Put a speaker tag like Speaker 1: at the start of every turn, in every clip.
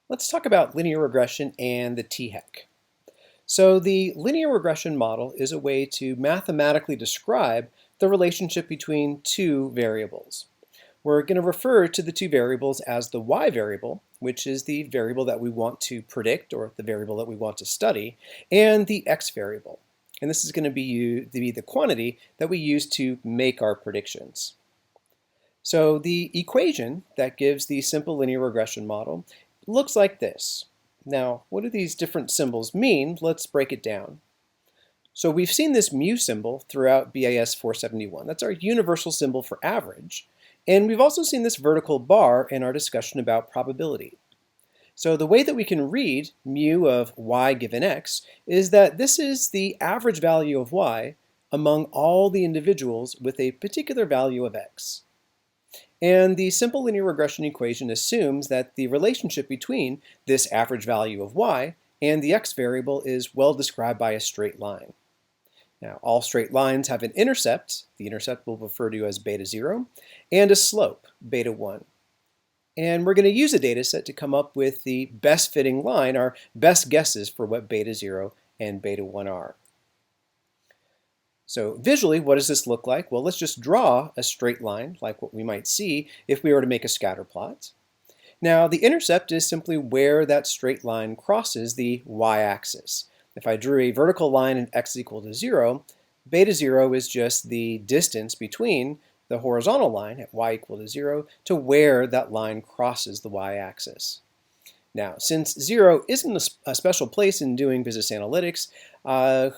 Speaker 1: Let's talk about linear regression and the THEC. So the linear regression model is a way to mathematically describe the relationship between two variables. We're going to refer to the two variables as the y variable, which is the variable that we want to predict or the variable that we want to study, and the x variable. And this is going to be the quantity that we use to make our predictions. So the equation that gives the simple linear regression model looks like this. Now, what do these different symbols mean? Let's break it down. So we've seen this mu symbol throughout BAS 471. That's our universal symbol for average. And we've also seen this vertical bar in our discussion about probability. So the way that we can read mu of y given x is that this is the average value of y among all the individuals with a particular value of x. And the simple linear regression equation assumes that the relationship between this average value of y and the x variable is well described by a straight line. Now, all straight lines have an intercept, the intercept we'll refer to as beta 0, and a slope, beta 1. And we're going to use a data set to come up with the best fitting line, our best guesses for what beta 0 and beta 1 are. So visually, what does this look like? Well, let's just draw a straight line like what we might see if we were to make a scatter plot. Now, the intercept is simply where that straight line crosses the y-axis. If I drew a vertical line at x equal to 0, beta 0 is just the distance between the horizontal line at y equal to 0 to where that line crosses the y-axis. Now, since 0 isn't a special place in doing business analytics,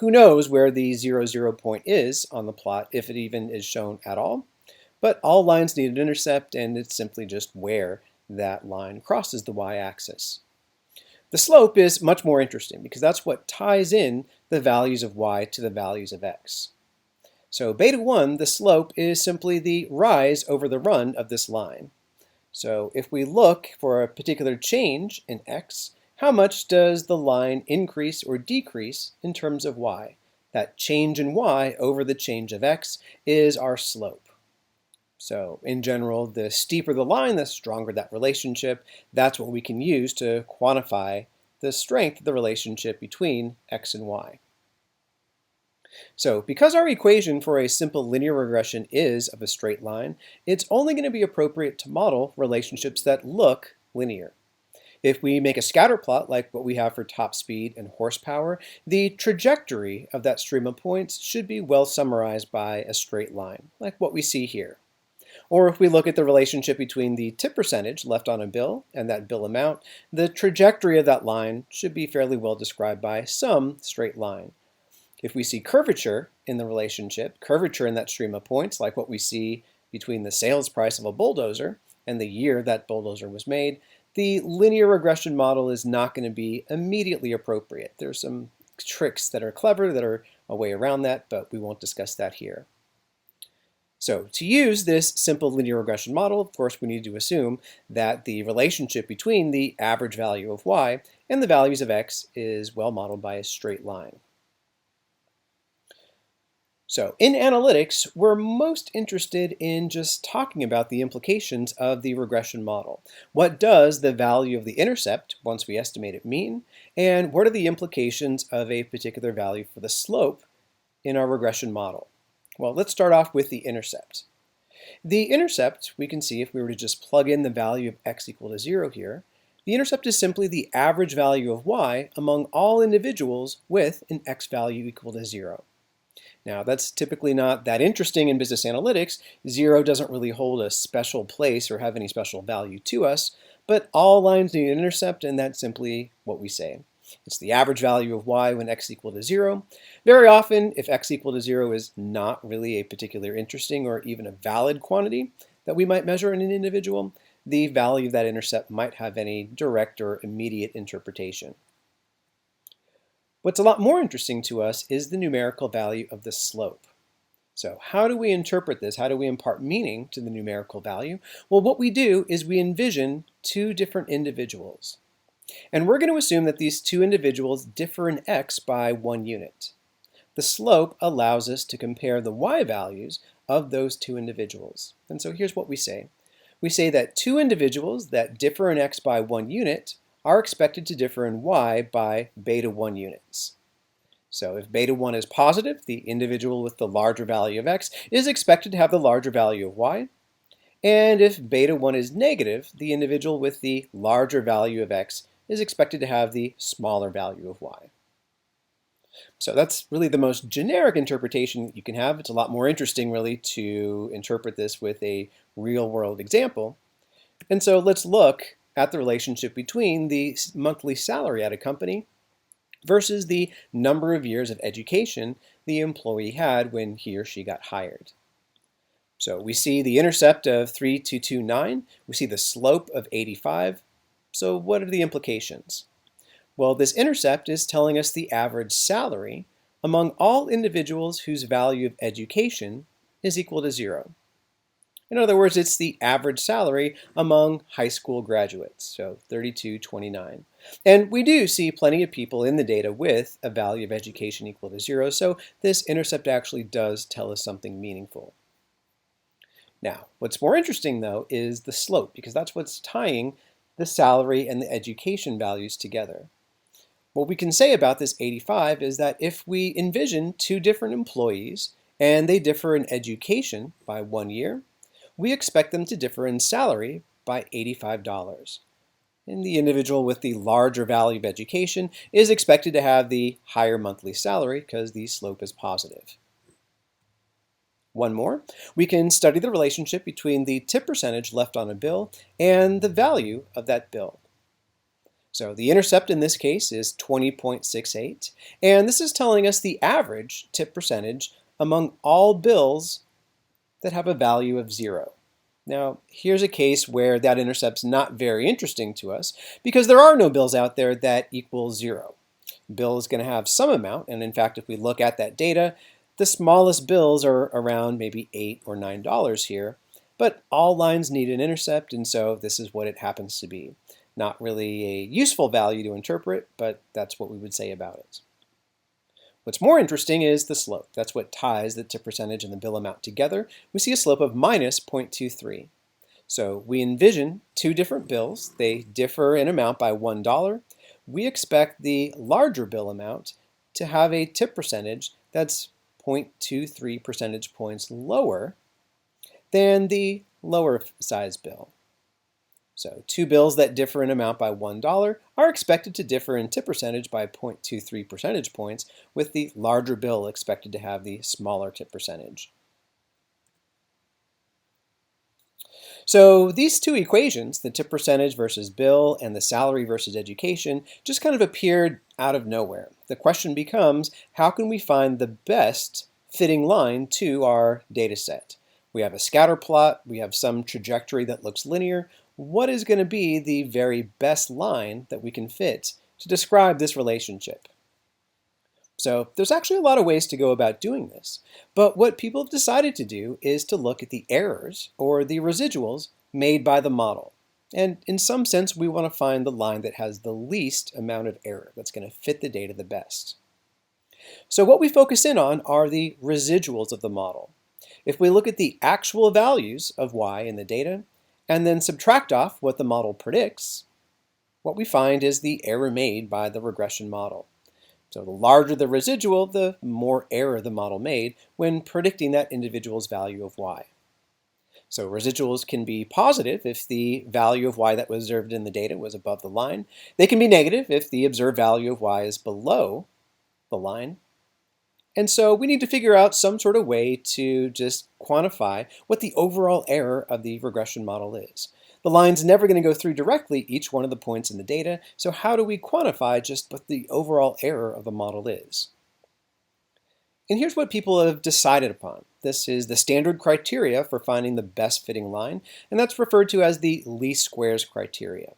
Speaker 1: who knows where the 0 point is on the plot, if it even is shown at all. But all lines need an intercept, and it's simply just where that line crosses the y-axis. The slope is much more interesting because that's what ties in the values of y to the values of x. So beta 1, the slope, is simply the rise over the run of this line. So if we look for a particular change in x, how much does the line increase or decrease in terms of y? That change in y over the change of x is our slope. So in general, the steeper the line, the stronger that relationship. That's what we can use to quantify the strength of the relationship between x and y. So because our equation for a simple linear regression is of a straight line, it's only going to be appropriate to model relationships that look linear. If we make a scatter plot like what we have for top speed and horsepower, the trajectory of that stream of points should be well summarized by a straight line, like what we see here. Or if we look at the relationship between the tip percentage left on a bill and that bill amount, the trajectory of that line should be fairly well described by some straight line. If we see curvature in the relationship, curvature in that stream of points, like what we see between the sales price of a bulldozer and the year that bulldozer was made, the linear regression model is not going to be immediately appropriate. There's some tricks that are clever that are a way around that, but we won't discuss that here. So to use this simple linear regression model, of course, we need to assume that the relationship between the average value of y and the values of x is well modeled by a straight line. So in analytics, we're most interested in just talking about the implications of the regression model. What does the value of the intercept, once we estimate it, mean? And what are the implications of a particular value for the slope in our regression model? Well, let's start off with the intercept. The intercept, we can see if we were to just plug in the value of x equal to 0 here, the intercept is simply the average value of y among all individuals with an x value equal to 0. Now, that's typically not that interesting in business analytics. 0 doesn't really hold a special place or have any special value to us, but all lines need an intercept, and that's simply what we say. It's the average value of y when x equal to 0. Very often, if x equal to 0 is not really a particular interesting or even a valid quantity that we might measure in an individual, the value of that intercept might have any direct or immediate interpretation. What's a lot more interesting to us is the numerical value of the slope. So how do we interpret this? How do we impart meaning to the numerical value? Well, what we do is we envision two different individuals. And we're going to assume that these two individuals differ in x by 1 unit. The slope allows us to compare the y values of those two individuals. And so here's what we say. We say that two individuals that differ in x by 1 unit are expected to differ in y by beta 1 units. So if beta 1 is positive, the individual with the larger value of x is expected to have the larger value of y. And if beta 1 is negative, the individual with the larger value of x is expected to have the smaller value of y. So that's really the most generic interpretation that you can have. It's a lot more interesting, really, to interpret this with a real-world example. And so let's look at the relationship between the monthly salary at a company versus the number of years of education the employee had when he or she got hired. So we see the intercept of 3229, we see the slope of 85. So what are the implications? Well, this intercept is telling us the average salary among all individuals whose value of education is equal to 0. In other words, it's the average salary among high school graduates, so 3229. And we do see plenty of people in the data with a value of education equal to 0, so this intercept actually does tell us something meaningful. Now, what's more interesting, though, is the slope, because that's what's tying the salary and the education values together. What we can say about this 85 is that if we envision two different employees and they differ in education by 1 year, we expect them to differ in salary by $85. And the individual with the larger value of education is expected to have the higher monthly salary because the slope is positive. One more, we can study the relationship between the tip percentage left on a bill and the value of that bill. So the intercept in this case is 20.68, and this is telling us the average tip percentage among all bills that have a value of 0. Now, here's a case where that intercept's not very interesting to us because there are no bills out there that equal 0. Bill is going to have some amount, and in fact, if we look at that data, the smallest bills are around maybe $8 or $9 here, but all lines need an intercept, and so this is what it happens to be. Not really a useful value to interpret, but that's what we would say about it. What's more interesting is the slope. That's what ties the tip percentage and the bill amount together. We see a slope of minus 0.23. So we envision two different bills. They differ in amount by $1. We expect the larger bill amount to have a tip percentage that's 0.23 percentage points lower than the lower size bill. So two bills that differ in amount by $1 are expected to differ in tip percentage by 0.23 percentage points, with the larger bill expected to have the smaller tip percentage. So these two equations, the tip percentage versus bill and the salary versus education, just kind of appeared out of nowhere. The question becomes, how can we find the best fitting line to our data set? We have a scatter plot, we have some trajectory that looks linear. What is going to be the very best line that we can fit to describe this relationship? So there's actually a lot of ways to go about doing this, but what people have decided to do is to look at the errors or the residuals made by the model. And in some sense, we want to find the line that has the least amount of error, that's going to fit the data the best. So what we focus in on are the residuals of the model. If we look at the actual values of y in the data, and then subtract off what the model predicts, what we find is the error made by the regression model. So the larger the residual, the more error the model made when predicting that individual's value of y. So residuals can be positive if the value of y that was observed in the data was above the line. They can be negative if the observed value of y is below the line. And so we need to figure out some sort of way to just quantify what the overall error of the regression model is. The line's never going to go through directly each one of the points in the data, so how do we quantify just what the overall error of the model is? And here's what people have decided upon. This is the standard criteria for finding the best fitting line, and that's referred to as the least squares criteria.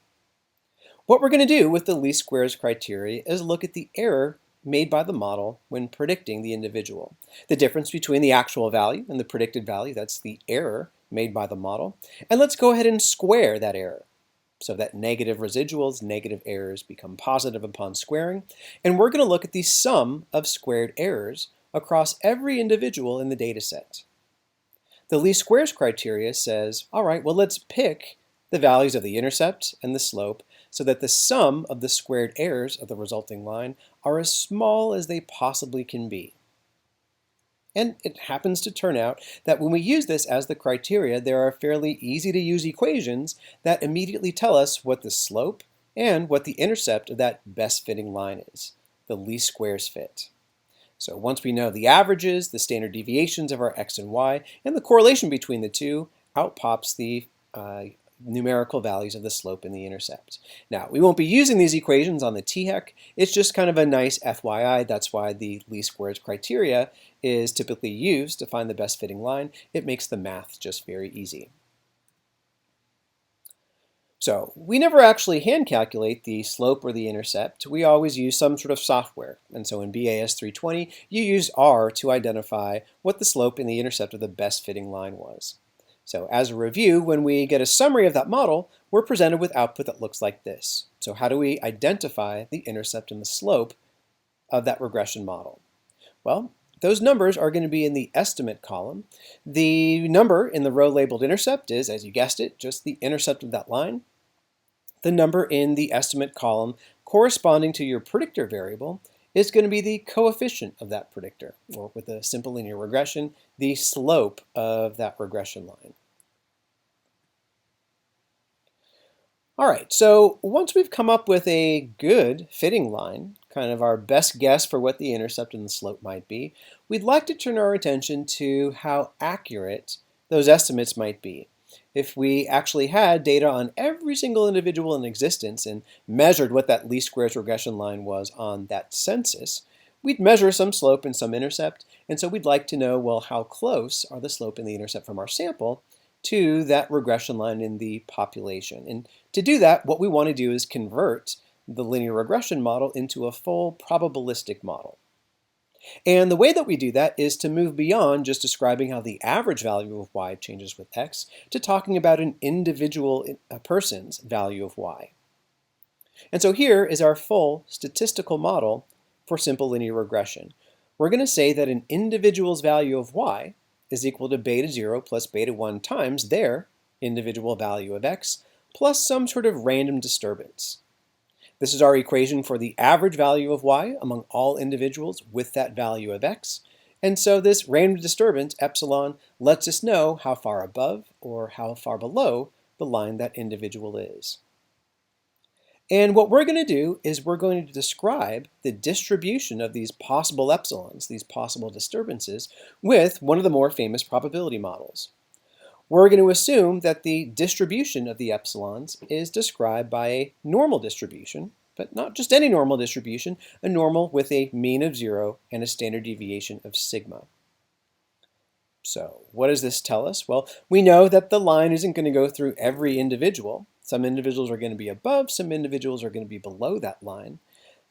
Speaker 1: What we're going to do with the least squares criteria is look at the error made by the model when predicting the individual. The difference between the actual value and the predicted value, that's the error made by the model. And let's go ahead and square that error. So that negative residuals, negative errors become positive upon squaring. And we're going to look at the sum of squared errors across every individual in the data set. The least squares criteria says, all right, well, let's pick the values of the intercept and the slope so that the sum of the squared errors of the resulting line are as small as they possibly can be. And it happens to turn out that when we use this as the criteria, there are fairly easy to use equations that immediately tell us what the slope and what the intercept of that best fitting line is, the least squares fit. So once we know the averages, the standard deviations of our x and y, and the correlation between the two, out pops the numerical values of the slope and the intercept. Now, we won't be using these equations on the THEC. It's just kind of a nice FYI. That's why the least squares criteria is typically used to find the best fitting line. It makes the math just very easy. So we never actually hand calculate the slope or the intercept. We always use some sort of software. And so in BAS 320, you use R to identify what the slope and the intercept of the best fitting line was. So as a review, when we get a summary of that model, we're presented with output that looks like this. So how do we identify the intercept and the slope of that regression model? Well, those numbers are going to be in the estimate column. The number in the row labeled intercept is, as you guessed it, just the intercept of that line. The number in the estimate column corresponding to your predictor variable is going to be the coefficient of that predictor, or with a simple linear regression, the slope of that regression line. All right, so once we've come up with a good fitting line, kind of our best guess for what the intercept and the slope might be, we'd like to turn our attention to how accurate those estimates might be. If we actually had data on every single individual in existence and measured what that least squares regression line was on that census, we'd measure some slope and some intercept, and so we'd like to know, well, how close are the slope and the intercept from our sample to that regression line in the population. And to do that, what we want to do is convert the linear regression model into a full probabilistic model. And the way that we do that is to move beyond just describing how the average value of y changes with x to talking about an individual person's value of y. And so here is our full statistical model for simple linear regression. We're going to say that an individual's value of y is equal to beta 0 plus beta 1 times their individual value of x plus some sort of random disturbance. This is our equation for the average value of y among all individuals with that value of x. And so this random disturbance, epsilon, lets us know how far above or how far below the line that individual is. And what we're going to do is we're going to describe the distribution of these possible epsilons, these possible disturbances, with one of the more famous probability models. We're going to assume that the distribution of the epsilons is described by a normal distribution, but not just any normal distribution, a normal with a mean of 0 and a standard deviation of sigma. So what does this tell us? Well, we know that the line isn't going to go through every individual. Some individuals are going to be above, some individuals are going to be below that line.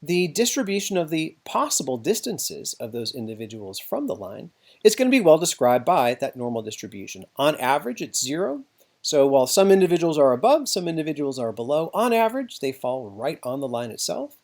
Speaker 1: The distribution of the possible distances of those individuals from the line is going to be well described by that normal distribution. On average, it's 0. So while some individuals are above, some individuals are below, on average, they fall right on the line itself.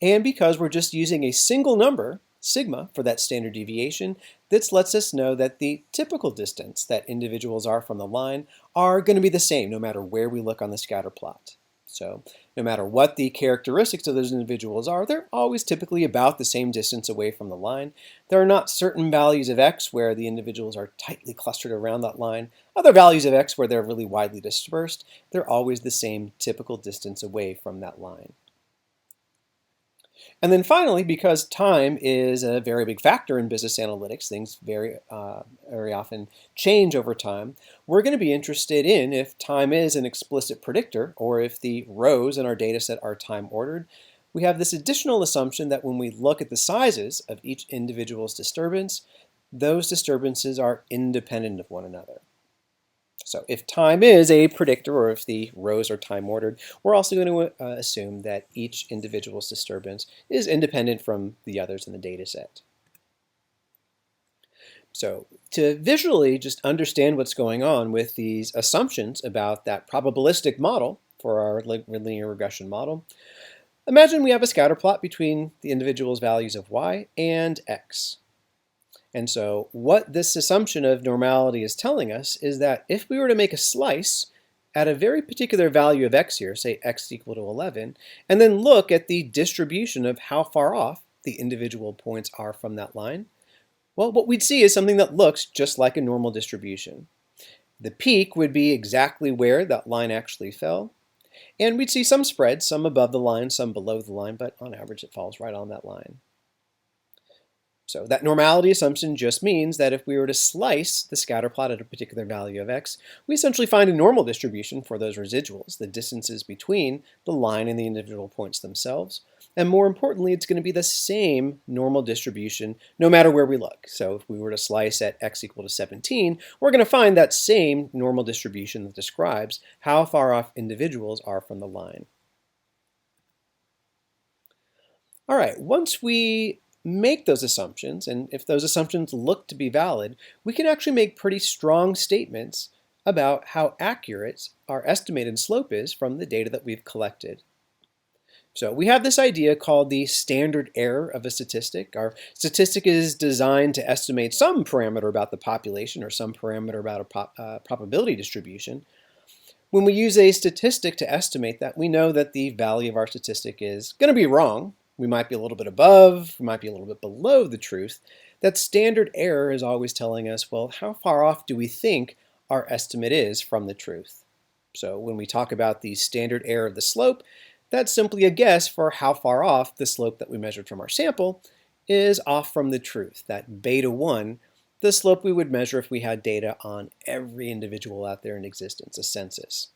Speaker 1: And because we're just using a single number, sigma, for that standard deviation, this lets us know that the typical distance that individuals are from the line are going to be the same no matter where we look on the scatter plot. So no matter what the characteristics of those individuals are, they're always typically about the same distance away from the line. There are not certain values of x where the individuals are tightly clustered around that line, other values of x where they're really widely dispersed. They're always the same typical distance away from that line. And then finally, because time is a very big factor in business analytics, things very often change over time, we're going to be interested in if time is an explicit predictor or if the rows in our data set are time ordered. We have this additional assumption that when we look at the sizes of each individual's disturbance, those disturbances are independent of one another. So if time is a predictor, or if the rows are time ordered, we're also going to assume that each individual's disturbance is independent from the others in the data set. So to visually just understand what's going on with these assumptions about that probabilistic model for our linear regression model, imagine we have a scatter plot between the individual's values of y and x. And so what this assumption of normality is telling us is that if we were to make a slice at a very particular value of x here, say x equal to 11, and then look at the distribution of how far off the individual points are from that line, well, what we'd see is something that looks just like a normal distribution. The peak would be exactly where that line actually fell, and we'd see some spread, some above the line, some below the line, but on average it falls right on that line. So that normality assumption just means that if we were to slice the scatter plot at a particular value of x, we essentially find a normal distribution for those residuals, the distances between the line and the individual points themselves. And more importantly, it's going to be the same normal distribution no matter where we look. So if we were to slice at x equal to 17, we're going to find that same normal distribution that describes how far off individuals are from the line. All right, once we make those assumptions, and if those assumptions look to be valid, we can actually make pretty strong statements about how accurate our estimated slope is from the data that we've collected. So we have this idea called the standard error of a statistic. Our statistic is designed to estimate some parameter about the population or some parameter about a probability distribution. When we use a statistic to estimate that, we know that the value of our statistic is going to be wrong. We might be a little bit above, we might be a little bit below the truth. That standard error is always telling us, well, how far off do we think our estimate is from the truth? So when we talk about the standard error of the slope, that's simply a guess for how far off the slope that we measured from our sample is off from the truth, that beta 1, the slope we would measure if we had data on every individual out there in existence, a census.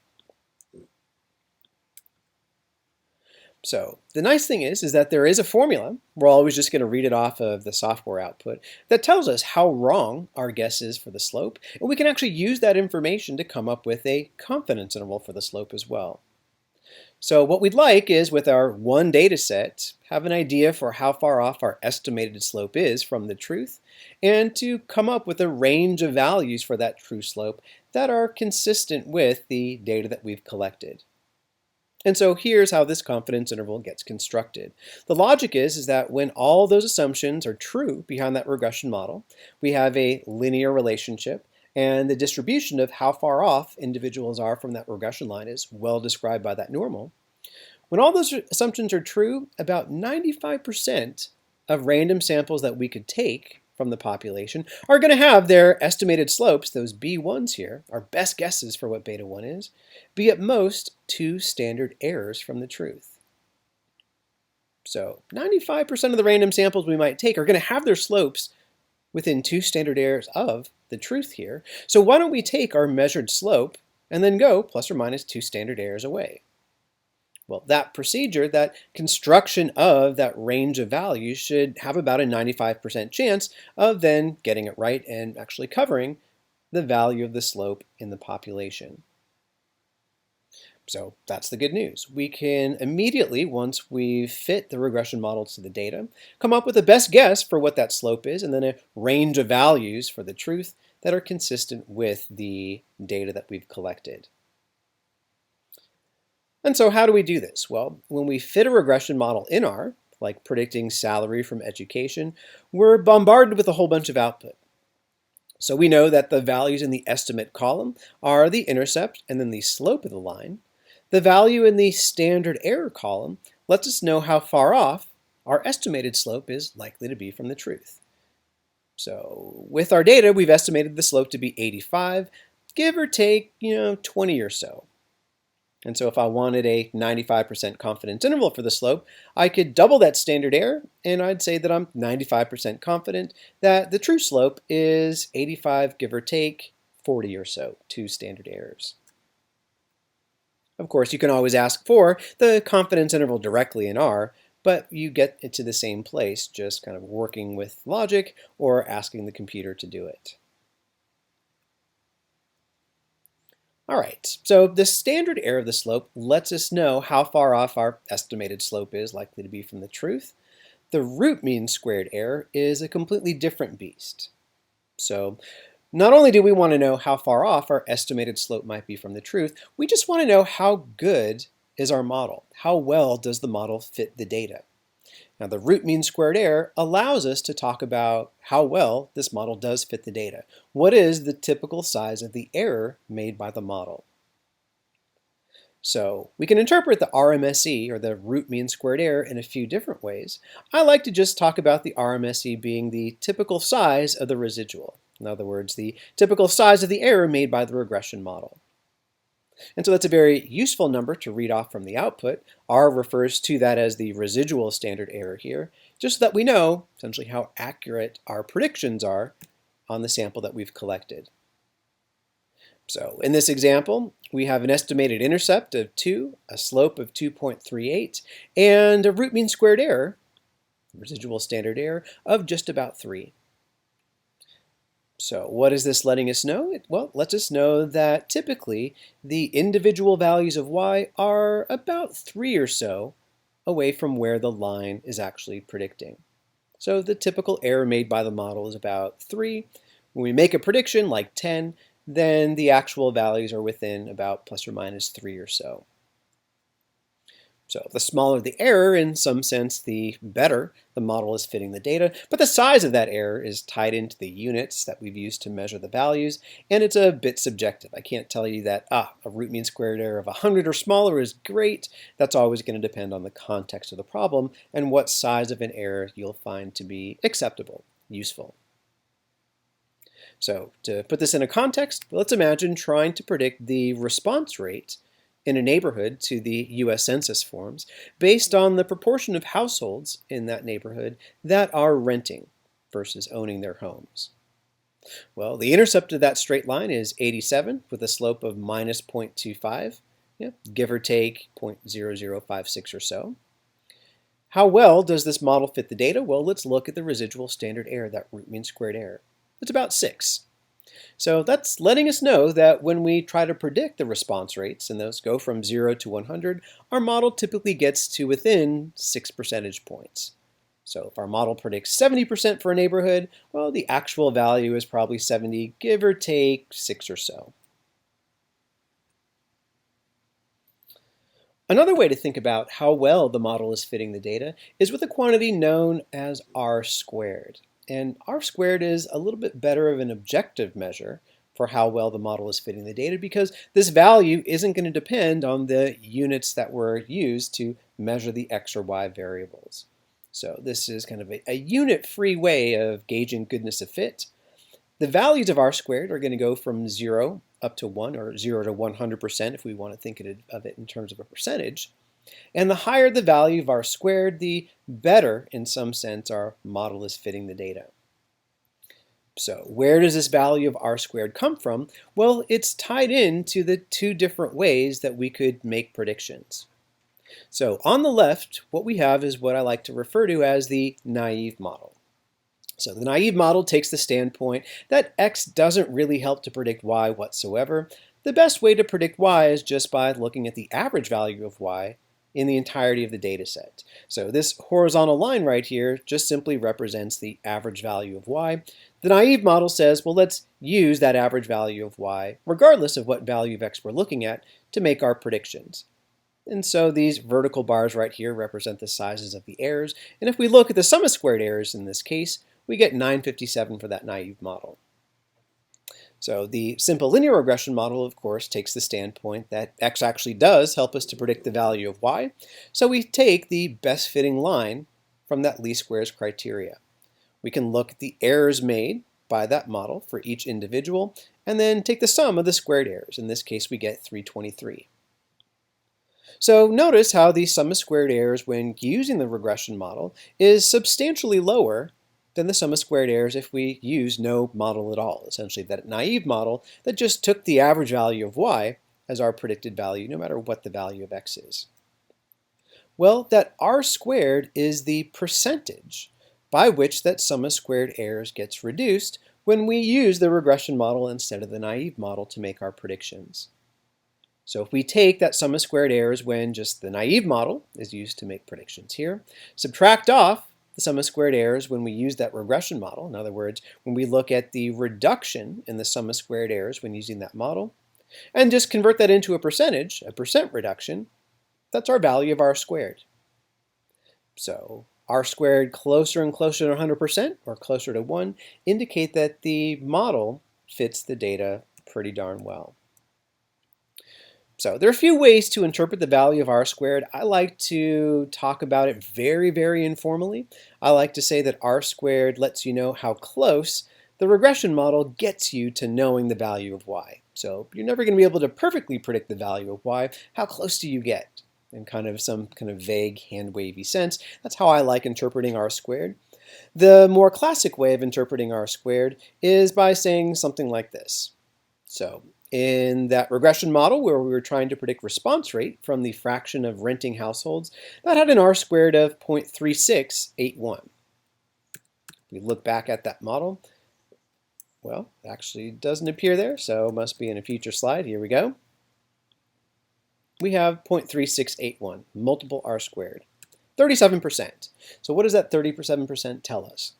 Speaker 1: So the nice thing is that there is a formula. We're always just going to read it off of the software output that tells us how wrong our guess is for the slope, and we can actually use that information to come up with a confidence interval for the slope as well. So what we'd like is, with our one data set, have an idea for how far off our estimated slope is from the truth, and to come up with a range of values for that true slope that are consistent with the data that we've collected. And so here's how this confidence interval gets constructed. The logic is that when all those assumptions are true behind that regression model, we have a linear relationship, and the distribution of how far off individuals are from that regression line is well described by that normal. When all those assumptions are true, about 95% of random samples that we could take from the population are going to have their estimated slopes, those B1s here, our best guesses for what beta 1 is, be at most 2 standard errors from the truth. So 95% of the random samples we might take are going to have their slopes within 2 standard errors of the truth here. So why don't we take our measured slope and then go plus or minus 2 standard errors away? Well, that procedure, that construction of that range of values should have about a 95% chance of then getting it right and actually covering the value of the slope in the population. So that's the good news. We can immediately, once we fit the regression models to the data, come up with a best guess for what that slope is and then a range of values for the truth that are consistent with the data that we've collected. And so how do we do this? Well, when we fit a regression model in R, like predicting salary from education, we're bombarded with a whole bunch of output. So we know that the values in the estimate column are the intercept and then the slope of the line. The value in the standard error column lets us know how far off our estimated slope is likely to be from the truth. So with our data, we've estimated the slope to be 85, give or take, 20 or so. And so if I wanted a 95% confidence interval for the slope, I could double that standard error, and I'd say that I'm 95% confident that the true slope is 85, give or take 40 or so, 2 standard errors. Of course, you can always ask for the confidence interval directly in R, but you get it to the same place, just kind of working with logic or asking the computer to do it. All right, so the standard error of the slope lets us know how far off our estimated slope is likely to be from the truth. The root mean squared error is a completely different beast. So not only do we want to know how far off our estimated slope might be from the truth, we just want to know how good is our model. How well does the model fit the data? Now, the root mean squared error allows us to talk about how well this model does fit the data. What is the typical size of the error made by the model? So we can interpret the RMSE, or the root mean squared error, in a few different ways. I like to just talk about the RMSE being the typical size of the residual. In other words, the typical size of the error made by the regression model. And so that's a very useful number to read off from the output. R refers to that as the residual standard error here, just so that we know essentially how accurate our predictions are on the sample that we've collected. So in this example, we have an estimated intercept of 2, a slope of 2.38, and a root mean squared error, residual standard error, of just about 3. So what is this letting us know? Well, it lets us know that typically the individual values of y are about 3 or so away from where the line is actually predicting. So the typical error made by the model is about 3. When we make a prediction like 10, then the actual values are within about plus or minus 3 or so. So the smaller the error, in some sense, the better the model is fitting the data. But the size of that error is tied into the units that we've used to measure the values, and it's a bit subjective. I can't tell you that a root mean squared error of 100 or smaller is great. That's always going to depend on the context of the problem and what size of an error you'll find to be acceptable, useful. So to put this in a context, let's imagine trying to predict the response rate in a neighborhood to the US Census forms based on the proportion of households in that neighborhood that are renting versus owning their homes. Well, the intercept of that straight line is 87 with a slope of minus 0.25, give or take 0.0056 or so. How well does this model fit the data? Well, let's look at the residual standard error, that root mean squared error. It's about 6. So that's letting us know that when we try to predict the response rates, and those go from 0 to 100, our model typically gets to within 6 percentage points. So if our model predicts 70% for a neighborhood, well, the actual value is probably 70, give or take 6 or so. Another way to think about how well the model is fitting the data is with a quantity known as R squared. And R squared is a little bit better of an objective measure for how well the model is fitting the data, because this value isn't going to depend on the units that were used to measure the x or y variables. So this is kind of a unit-free way of gauging goodness of fit. The values of R squared are going to go from 0 up to 1, or 0 to 100% if we want to think of it in terms of a percentage. And the higher the value of R squared, the better, in some sense, our model is fitting the data. So where does this value of R squared come from? Well, it's tied into the two different ways that we could make predictions. So on the left, what we have is what I like to refer to as the naive model. So the naive model takes the standpoint that X doesn't really help to predict Y whatsoever. The best way to predict Y is just by looking at the average value of Y in the entirety of the data set. So this horizontal line right here just simply represents the average value of Y. The naive model says, well, let's use that average value of Y, regardless of what value of X we're looking at, to make our predictions. And so these vertical bars right here represent the sizes of the errors. And if we look at the sum of squared errors in this case, we get 957 for that naive model. So the simple linear regression model, of course, takes the standpoint that X actually does help us to predict the value of Y. So we take the best fitting line from that least squares criteria. We can look at the errors made by that model for each individual, and then take the sum of the squared errors. In this case, we get 323. So notice how the sum of squared errors when using the regression model is substantially lower than the sum of squared errors if we use no model at all, essentially that naive model that just took the average value of Y as our predicted value, no matter what the value of X is. Well, that R squared is the percentage by which that sum of squared errors gets reduced when we use the regression model instead of the naive model to make our predictions. So if we take that sum of squared errors when just the naive model is used to make predictions here, subtract off the sum of squared errors when we use that regression model, in other words, when we look at the reduction in the sum of squared errors when using that model, and just convert that into a percentage, a percent reduction, that's our value of R squared. So R squared closer and closer to 100% or closer to 1 indicate that the model fits the data pretty darn well. So there are a few ways to interpret the value of R². I like to talk about it very, very informally. I like to say that R² lets you know how close the regression model gets you to knowing the value of Y. So you're never going to be able to perfectly predict the value of Y. How close do you get? In some kind of vague, hand-wavy sense. That's how I like interpreting R². The more classic way of interpreting R² is by saying something like this. So in that regression model where we were trying to predict response rate from the fraction of renting households, that had an R² of 0.3681. We look back at that model. Well, it actually doesn't appear there, so it must be in a future slide. Here we go. We have 0.3681, multiple R². 37%. So what does that 37% tell us?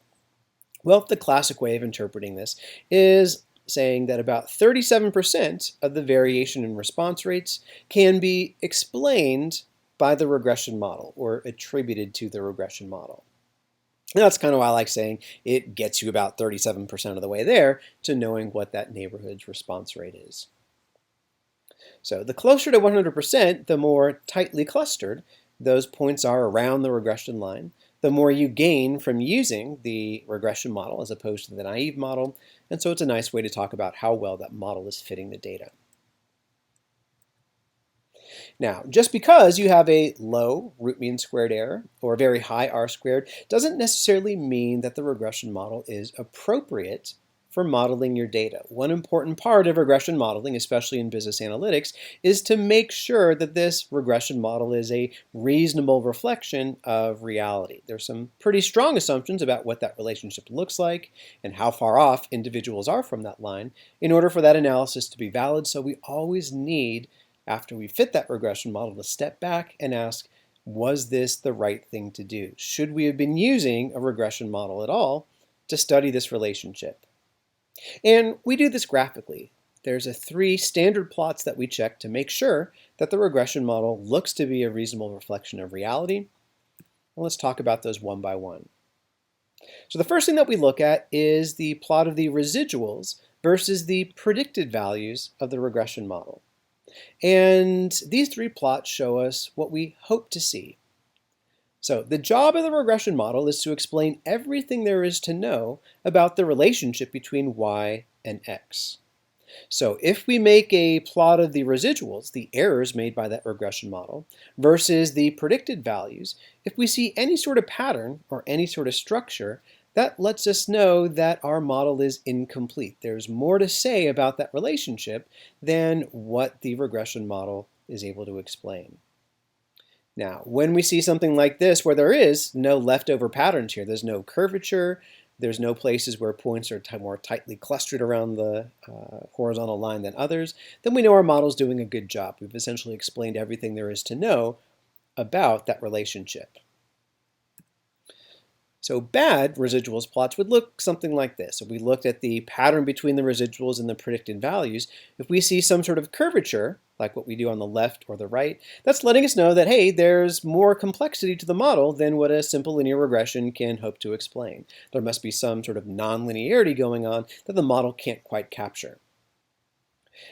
Speaker 1: Well, the classic way of interpreting this is saying that about 37% of the variation in response rates can be explained by the regression model or attributed to the regression model. And that's kind of why I like saying it gets you about 37% of the way there to knowing what that neighborhood's response rate is. So the closer to 100%, the more tightly clustered those points are around the regression line, the more you gain from using the regression model as opposed to the naive model. And so it's a nice way to talk about how well that model is fitting the data. Now, just because you have a low root mean squared error or a very high R² doesn't necessarily mean that the regression model is appropriate for modeling your data. One important part of regression modeling, especially in business analytics, is to make sure that this regression model is a reasonable reflection of reality. There's some pretty strong assumptions about what that relationship looks like and how far off individuals are from that line in order for that analysis to be valid. So we always need, after we fit that regression model, to step back and ask, was this the right thing to do? Should we have been using a regression model at all to study this relationship? And we do this graphically. There's 3 standard plots that we check to make sure that the regression model looks to be a reasonable reflection of reality. Well, let's talk about those one by one. So the first thing that we look at is the plot of the residuals versus the predicted values of the regression model. And these 3 plots show us what we hope to see. So the job of the regression model is to explain everything there is to know about the relationship between y and x. So if we make a plot of the residuals, the errors made by that regression model, versus the predicted values, if we see any sort of pattern or any sort of structure, that lets us know that our model is incomplete. There's more to say about that relationship than what the regression model is able to explain. Now, when we see something like this where there is no leftover patterns here, there's no curvature, there's no places where points are more tightly clustered around the horizontal line than others, then we know our model's doing a good job. We've essentially explained everything there is to know about that relationship. So bad residuals plots would look something like this. If we looked at the pattern between the residuals and the predicted values, if we see some sort of curvature, like what we do on the left or the right, that's letting us know that, hey, there's more complexity to the model than what a simple linear regression can hope to explain. There must be some sort of nonlinearity going on that the model can't quite capture.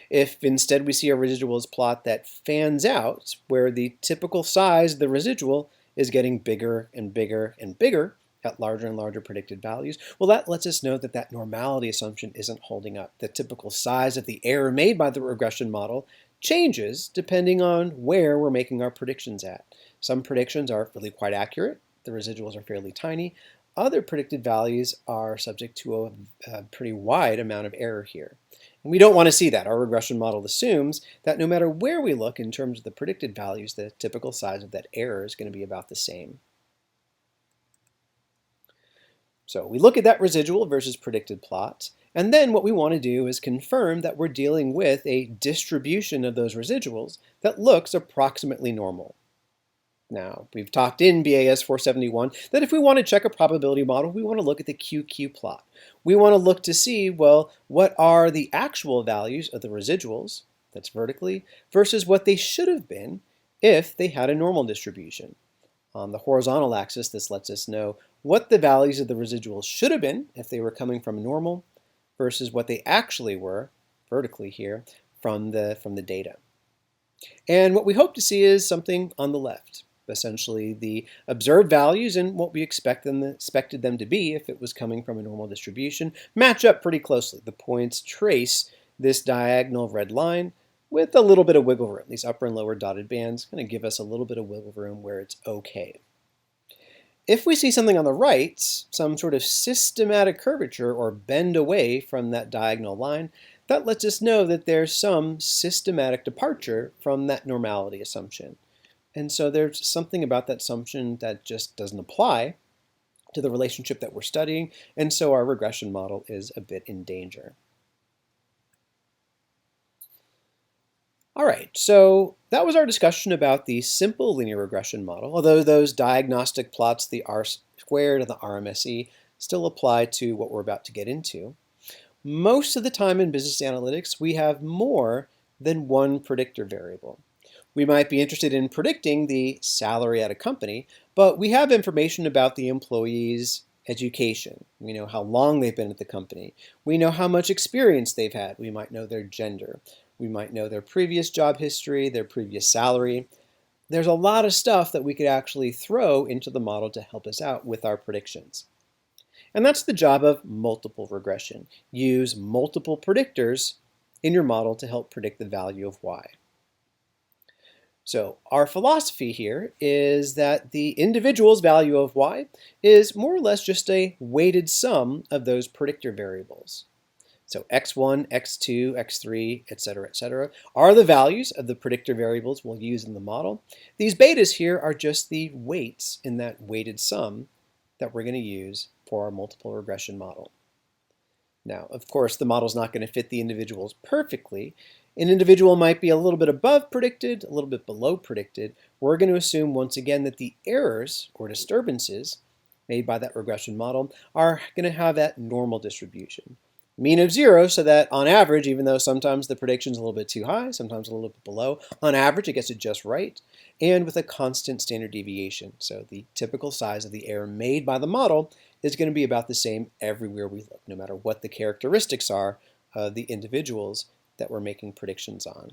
Speaker 1: If instead we see a residuals plot that fans out, where the typical size of the residual is getting bigger and bigger and bigger, at larger and larger predicted values, well, that lets us know that that normality assumption isn't holding up. The typical size of the error made by the regression model changes depending on where we're making our predictions at. Some predictions are really quite accurate. The residuals are fairly tiny. Other predicted values are subject to a pretty wide amount of error here. And we don't want to see that. Our regression model assumes that no matter where we look in terms of the predicted values, the typical size of that error is going to be about the same. So we look at that residual versus predicted plot, and then what we want to do is confirm that we're dealing with a distribution of those residuals that looks approximately normal. Now, we've talked in BAS 471 that if we want to check a probability model, we want to look at the QQ plot. We want to look to see, well, what are the actual values of the residuals, that's vertically, versus what they should have been if they had a normal distribution. On the horizontal axis, this lets us know what the values of the residuals should have been if they were coming from normal versus what they actually were, vertically here, from the data. And what we hope to see is something on the left. Essentially, the observed values and what we expected them to be if it was coming from a normal distribution match up pretty closely. The points trace this diagonal red line with a little bit of wiggle room. These upper and lower dotted bands kind of give us a little bit of wiggle room where it's okay. If we see something on the right, some sort of systematic curvature or bend away from that diagonal line, that lets us know that there's some systematic departure from that normality assumption. And so there's something about that assumption that just doesn't apply to the relationship that we're studying, and so our regression model is a bit in danger. All right, so that was our discussion about the simple linear regression model, although those diagnostic plots, the R-squared and the RMSE, still apply to what we're about to get into. Most of the time in business analytics, we have more than one predictor variable. We might be interested in predicting the salary at a company, but we have information about the employee's education. We know how long they've been at the company. We know how much experience they've had. We might know their gender. We might know their previous job history, their previous salary. There's a lot of stuff that we could actually throw into the model to help us out with our predictions. And that's the job of multiple regression. Use multiple predictors in your model to help predict the value of y. So our philosophy here is that the individual's value of y is more or less just a weighted sum of those predictor variables. So x1, x2, x3, etc., are the values of the predictor variables we'll use in the model. These betas here are just the weights in that weighted sum that we're going to use for our multiple regression model. Now, of course, the model's not going to fit the individuals perfectly. An individual might be a little bit above predicted, a little bit below predicted. We're going to assume once again that the errors or disturbances made by that regression model are going to have that normal distribution. Mean of 0, so that on average, even though sometimes the prediction's a little bit too high, sometimes a little bit below, on average it gets it just right, and with a constant standard deviation. So the typical size of the error made by the model is going to be about the same everywhere we look, no matter what the characteristics are of the individuals that we're making predictions on.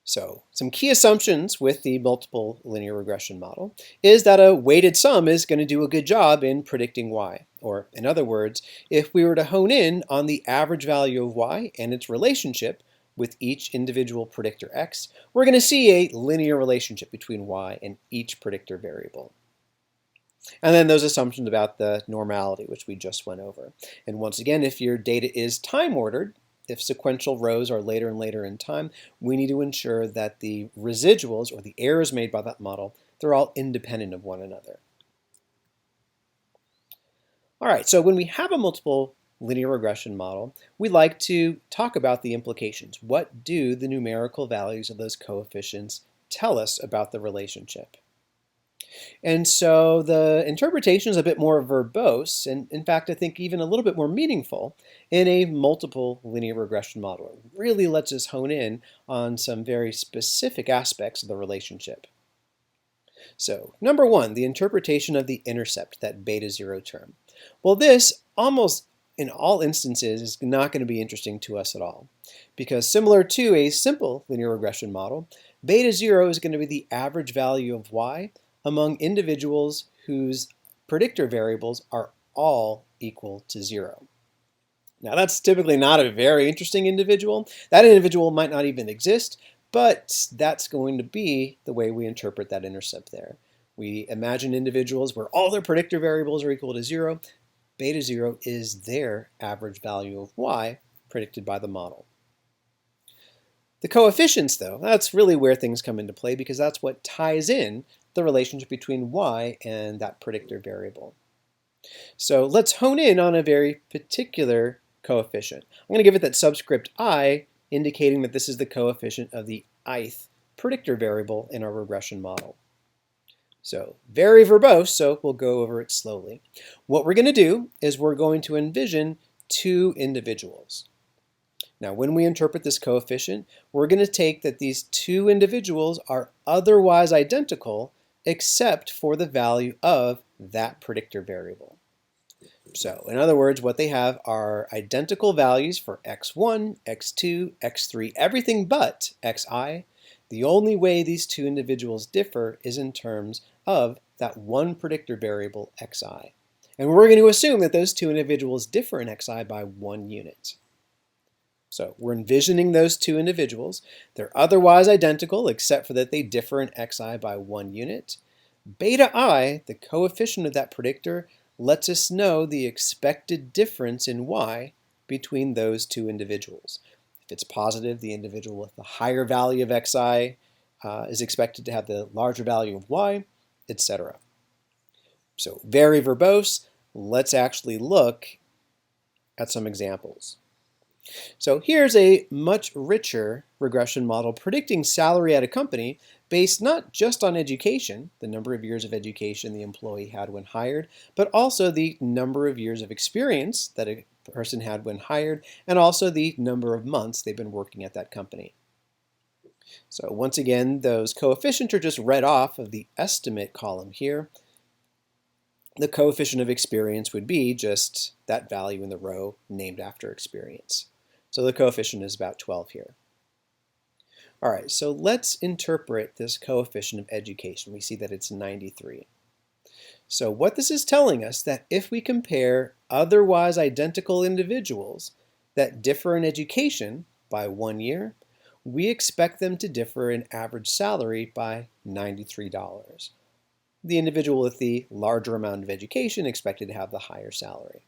Speaker 1: So some key assumptions with the multiple linear regression model is that a weighted sum is going to do a good job in predicting y. Or in other words, if we were to hone in on the average value of y and its relationship with each individual predictor x, we're going to see a linear relationship between y and each predictor variable. And then those assumptions about the normality, which we just went over. And once again, if your data is time ordered, if sequential rows are later and later in time, we need to ensure that the residuals, or the errors made by that model, they're all independent of one another. All right, so when we have a multiple linear regression model, we like to talk about the implications. What do the numerical values of those coefficients tell us about the relationship? And so the interpretation is a bit more verbose, and in fact, I think even a little bit more meaningful in a multiple linear regression model. It really lets us hone in on some very specific aspects of the relationship. So, number one, the interpretation of the intercept, that beta 0 term. Well, this almost in all instances is not going to be interesting to us at all, because similar to a simple linear regression model, beta 0 is going to be the average value of y among individuals whose predictor variables are all equal to 0. Now that's typically not a very interesting individual. That individual might not even exist, but that's going to be the way we interpret that intercept there. We imagine individuals where all their predictor variables are equal to 0. Beta 0 is their average value of y predicted by the model. The coefficients, though, that's really where things come into play, because that's what ties in the relationship between y and that predictor variable. So let's hone in on a very particular coefficient. I'm going to give it that subscript I, indicating that this is the coefficient of the ith predictor variable in our regression model. So very verbose, so we'll go over it slowly. What we're going to do is we're going to envision two individuals. Now, when we interpret this coefficient, we're going to take that these two individuals are otherwise identical except for the value of that predictor variable. So in other words, what they have are identical values for x1, x2, x3, everything but xi. The only way these two individuals differ is in terms of that one predictor variable xi. And we're going to assume that those two individuals differ in xi by 1 unit. So we're envisioning those two individuals. They're otherwise identical except for that they differ in xi by 1 unit. Beta I, the coefficient of that predictor, lets us know the expected difference in y between those two individuals. If it's positive, the individual with the higher value of xi is expected to have the larger value of y, etc. So very verbose, let's actually look at some examples. So here's a much richer regression model predicting salary at a company based not just on education, the number of years of education the employee had when hired, but also the number of years of experience that a person had when hired, and also the number of months they've been working at that company. So once again, those coefficients are just read off of the estimate column here. The coefficient of experience would be just that value in the row named after experience. So the coefficient is about 12 here. All right, so let's interpret this coefficient of education. We see that it's 93. So what this is telling us that if we compare otherwise identical individuals that differ in education by 1 year, we expect them to differ in average salary by $93. The individual with the larger amount of education expected to have the higher salary.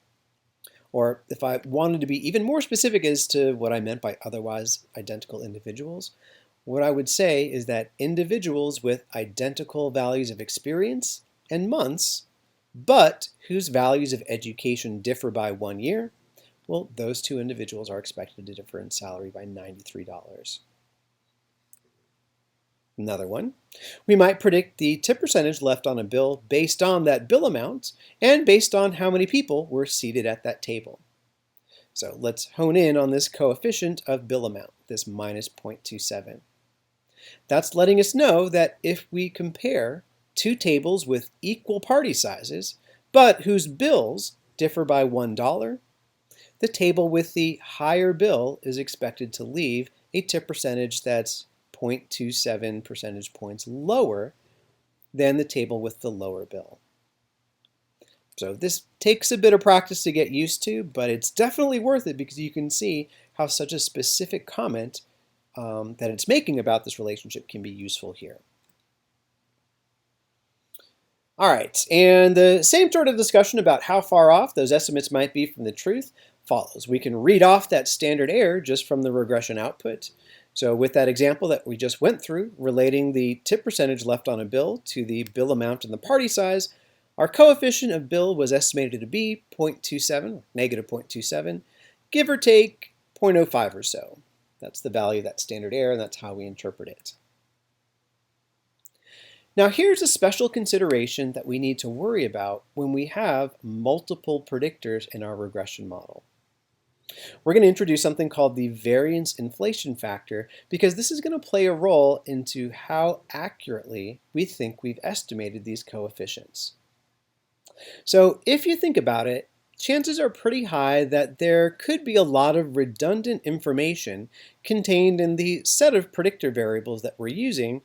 Speaker 1: Or if I wanted to be even more specific as to what I meant by otherwise identical individuals, what I would say is that individuals with identical values of experience and months, but whose values of education differ by 1 year, well, those two individuals are expected to differ in salary by $93. Another one, we might predict the tip percentage left on a bill based on that bill amount and based on how many people were seated at that table. So let's hone in on this coefficient of bill amount, this minus 0.27. That's letting us know that if we compare two tables with equal party sizes, but whose bills differ by $1, the table with the higher bill is expected to leave a tip percentage that's 0.27 percentage points lower than the table with the lower bill. So this takes a bit of practice to get used to, but it's definitely worth it because you can see how such a specific comment that it's making about this relationship can be useful here. All right, and the same sort of discussion about how far off those estimates might be from the truth follows. We can read off that standard error just from the regression output. So with that example that we just went through, relating the tip percentage left on a bill to the bill amount and the party size, our coefficient of bill was estimated to be 0.27, negative 0.27, give or take 0.05 or so. That's the value of that standard error, and that's how we interpret it. Now here's a special consideration that we need to worry about when we have multiple predictors in our regression model. We're going to introduce something called the variance inflation factor because this is going to play a role into how accurately we think we've estimated these coefficients. So if you think about it, chances are pretty high that there could be a lot of redundant information contained in the set of predictor variables that we're using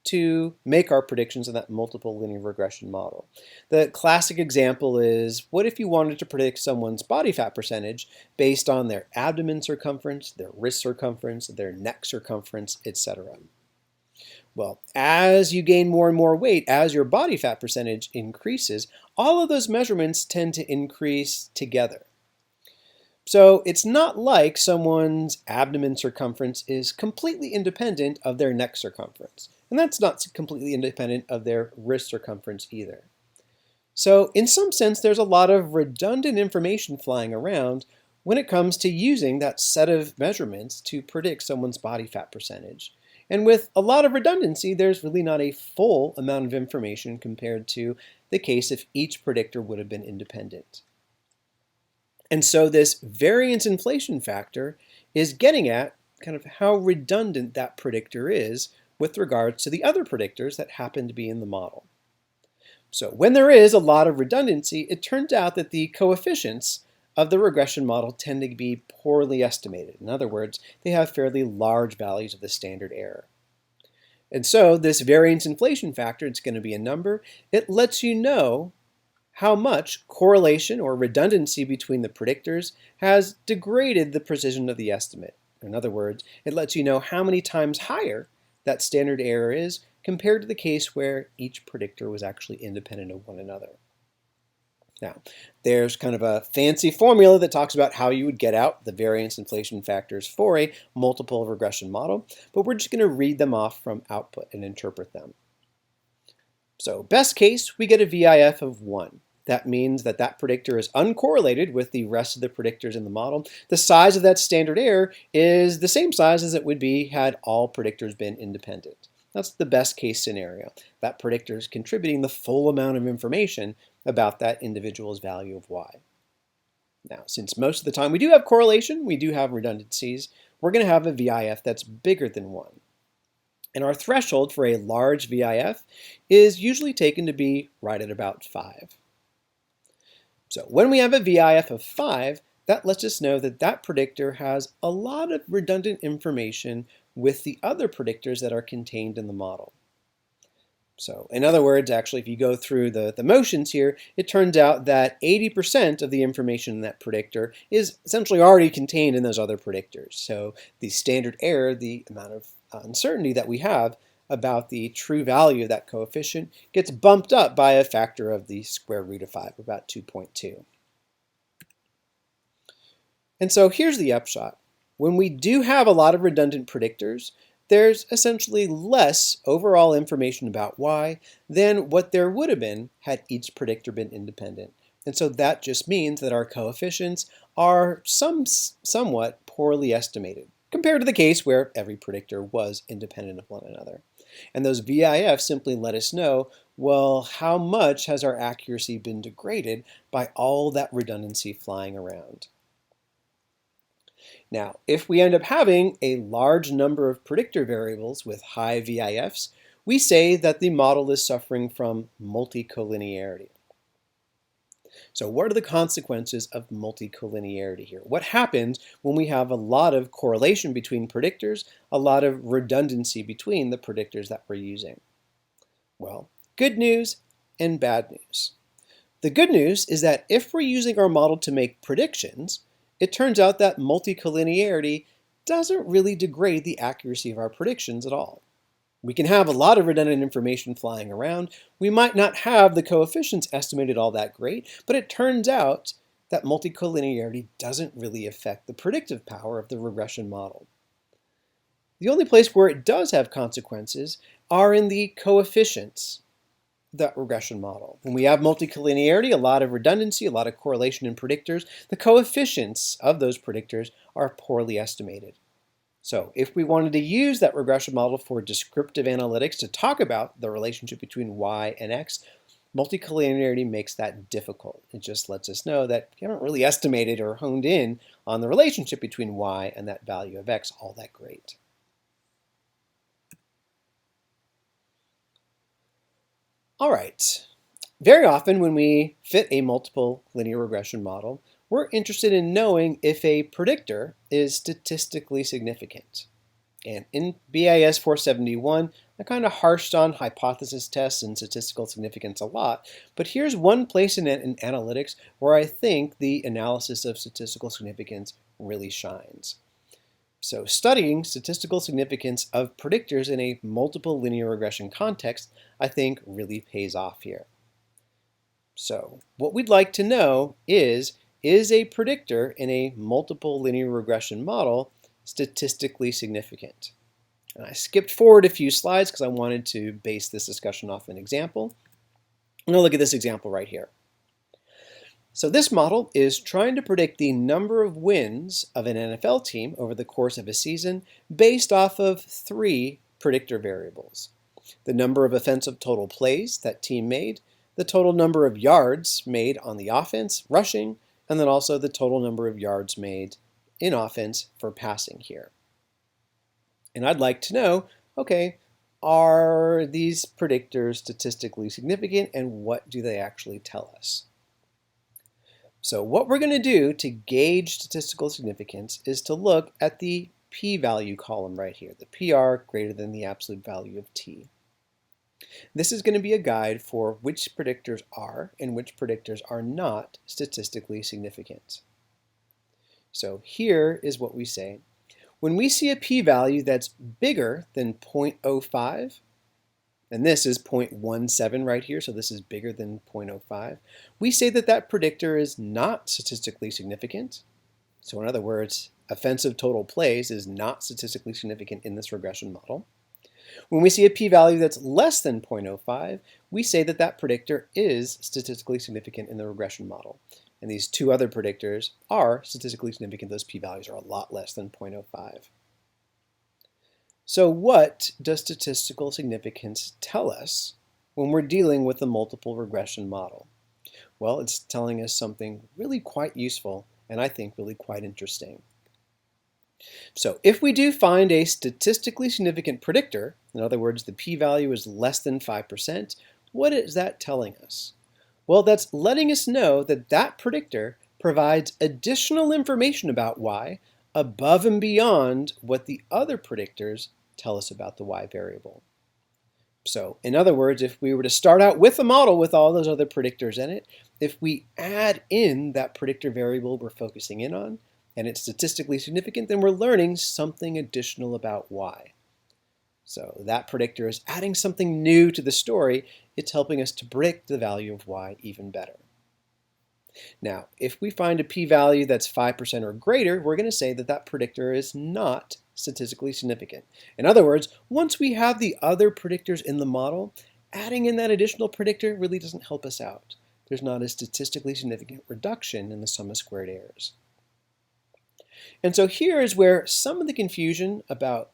Speaker 1: to make our predictions in that multiple linear regression model. The classic example is, what if you wanted to predict someone's body fat percentage based on their abdomen circumference, their wrist circumference, their neck circumference, etc.? Well, as you gain more and more weight, as your body fat percentage increases, all of those measurements tend to increase together. So it's not like someone's abdomen circumference is completely independent of their neck circumference. And that's not completely independent of their wrist circumference either. So in some sense, there's a lot of redundant information flying around when it comes to using that set of measurements to predict someone's body fat percentage. And with a lot of redundancy, there's really not a full amount of information compared to the case if each predictor would have been independent. And so this variance inflation factor is getting at kind of how redundant that predictor is with regards to the other predictors that happen to be in the model. So when there is a lot of redundancy, it turns out that the coefficients of the regression model tend to be poorly estimated. In other words, they have fairly large values of the standard error. And so this variance inflation factor, it's going to be a number, it lets you know how much correlation or redundancy between the predictors has degraded the precision of the estimate. In other words, it lets you know how many times higher that standard error is compared to the case where each predictor was actually independent of one another. Now, there's kind of a fancy formula that talks about how you would get out the variance inflation factors for a multiple regression model, but we're just going to read them off from output and interpret them. So best case, we get a VIF of 1. That means that that predictor is uncorrelated with the rest of the predictors in the model. The size of that standard error is the same size as it would be had all predictors been independent. That's the best case scenario. That predictor is contributing the full amount of information about that individual's value of y. Now, since most of the time we do have correlation, we do have redundancies, we're going to have a VIF that's bigger than 1. And our threshold for a large VIF is usually taken to be right at about 5. So when we have a VIF of 5, that lets us know that that predictor has a lot of redundant information with the other predictors that are contained in the model. So in other words, actually, if you go through the motions here, it turns out that 80% of the information in that predictor is essentially already contained in those other predictors. So the standard error, the amount of uncertainty that we have about the true value of that coefficient, gets bumped up by a factor of the square root of 5, about 2.2. And so here's the upshot. When we do have a lot of redundant predictors, there's essentially less overall information about y than what there would have been had each predictor been independent. And so that just means that our coefficients are somewhat poorly estimated compared to the case where every predictor was independent of one another. And those VIFs simply let us know, well, how much has our accuracy been degraded by all that redundancy flying around? Now, if we end up having a large number of predictor variables with high VIFs, we say that the model is suffering from multicollinearity. So what are the consequences of multicollinearity here? What happens when we have a lot of correlation between predictors, a lot of redundancy between the predictors that we're using? Well, good news and bad news. The good news is that if we're using our model to make predictions, it turns out that multicollinearity doesn't really degrade the accuracy of our predictions at all. We can have a lot of redundant information flying around. We might not have the coefficients estimated all that great, but it turns out that multicollinearity doesn't really affect the predictive power of the regression model. The only place where it does have consequences are in the coefficients of that regression model. When we have multicollinearity, a lot of redundancy, a lot of correlation in predictors, the coefficients of those predictors are poorly estimated. So if we wanted to use that regression model for descriptive analytics to talk about the relationship between y and x, multicollinearity makes that difficult. It just lets us know that we haven't really estimated or honed in on the relationship between y and that value of x all that great. All right. Very often when we fit a multiple linear regression model, we're interested in knowing if a predictor is statistically significant. And in BAS 471, I kind of harshed on hypothesis tests and statistical significance a lot, but here's one place in analytics where I think the analysis of statistical significance really shines. So studying statistical significance of predictors in a multiple linear regression context, I think really pays off here. So what we'd like to know is a predictor in a multiple linear regression model statistically significant? And I skipped forward a few slides because I wanted to base this discussion off an example. I'm going to look at this example right here. So this model is trying to predict the number of wins of an NFL team over the course of a season based off of 3 predictor variables: the number of offensive total plays that team made, the total number of yards made on the offense, rushing, and then also the total number of yards made in offense for passing here. And I'd like to know, okay, are these predictors statistically significant and what do they actually tell us? So what we're going to do to gauge statistical significance is to look at the p-value column right here, the PR greater than the absolute value of t. This is going to be a guide for which predictors are and which predictors are not statistically significant. So here is what we say. When we see a p-value that's bigger than 0.05, and this is 0.17 right here, so this is bigger than 0.05, we say that that predictor is not statistically significant. So in other words, offensive total plays is not statistically significant in this regression model. When we see a p-value that's less than 0.05, we say that that predictor is statistically significant in the regression model. And these two other predictors are statistically significant. Those p-values are a lot less than 0.05. So what does statistical significance tell us when we're dealing with a multiple regression model? Well, it's telling us something really quite useful and I think really quite interesting. So if we do find a statistically significant predictor, in other words, the p-value is less than 5%, what is that telling us? Well, that's letting us know that that predictor provides additional information about y above and beyond what the other predictors tell us about the y variable. So in other words, if we were to start out with a model with all those other predictors in it, if we add in that predictor variable we're focusing in on, and it's statistically significant, then we're learning something additional about y. So that predictor is adding something new to the story. It's helping us to predict the value of y even better. Now, if we find a p-value that's 5% or greater, we're going to say that that predictor is not statistically significant. In other words, once we have the other predictors in the model, adding in that additional predictor really doesn't help us out. There's not a statistically significant reduction in the sum of squared errors. And so here is where some of the confusion about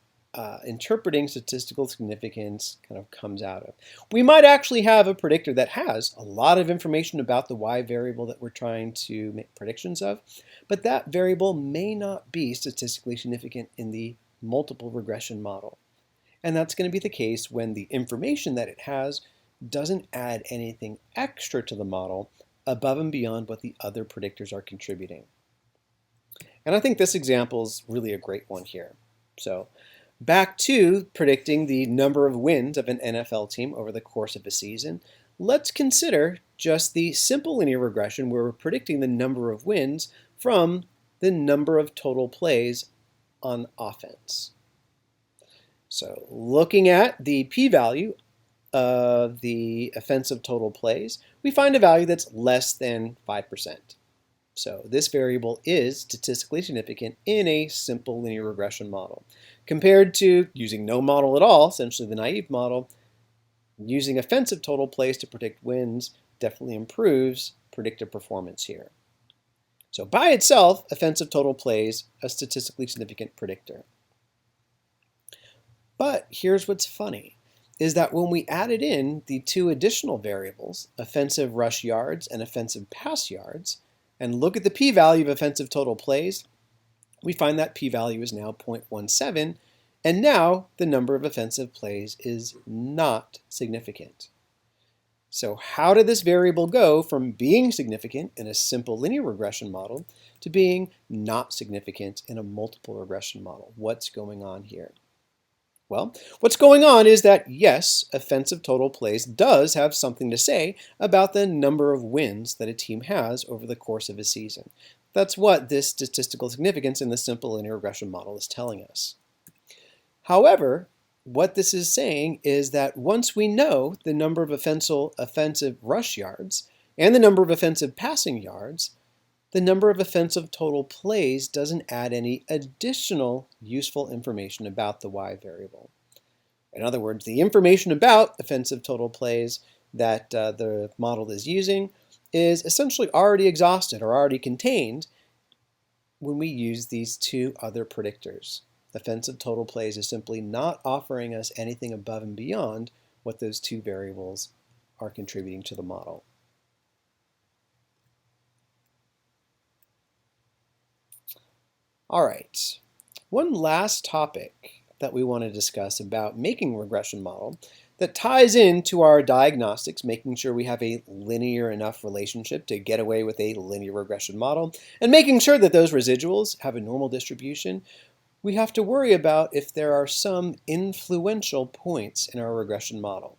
Speaker 1: interpreting statistical significance kind of comes out of. We might actually have a predictor that has a lot of information about the y variable that we're trying to make predictions of, but that variable may not be statistically significant in the multiple regression model. And that's going to be the case when the information that it has doesn't add anything extra to the model above and beyond what the other predictors are contributing. And I think this example is really a great one here. So back to predicting the number of wins of an NFL team over the course of a season, let's consider just the simple linear regression where we're predicting the number of wins from the number of total plays on offense. So looking at the p-value of the offensive total plays, we find a value that's less than 5%. So this variable is statistically significant in a simple linear regression model. Compared to using no model at all, essentially the naive model, using offensive total plays to predict wins definitely improves predictive performance here. So by itself, offensive total plays a statistically significant predictor. But here's what's funny, is that when we added in the two additional variables, offensive rush yards and offensive pass yards, and look at the p-value of offensive total plays, we find that p-value is now 0.17, and now the number of offensive plays is not significant. So how did this variable go from being significant in a simple linear regression model to being not significant in a multiple regression model? What's going on here? Well, what's going on is that, yes, offensive total plays does have something to say about the number of wins that a team has over the course of a season. That's what this statistical significance in the simple linear regression model is telling us. However, what this is saying is that once we know the number of offensive rush yards and the number of offensive passing yards, the number of offensive total plays doesn't add any additional useful information about the y variable. In other words, the information about offensive total plays that the model is using is essentially already exhausted or already contained when we use these two other predictors. Offensive total plays is simply not offering us anything above and beyond what those two variables are contributing to the model. All right, one last topic that we want to discuss about making a regression model that ties into our diagnostics, making sure we have a linear enough relationship to get away with a linear regression model, and making sure that those residuals have a normal distribution, we have to worry about if there are some influential points in our regression model.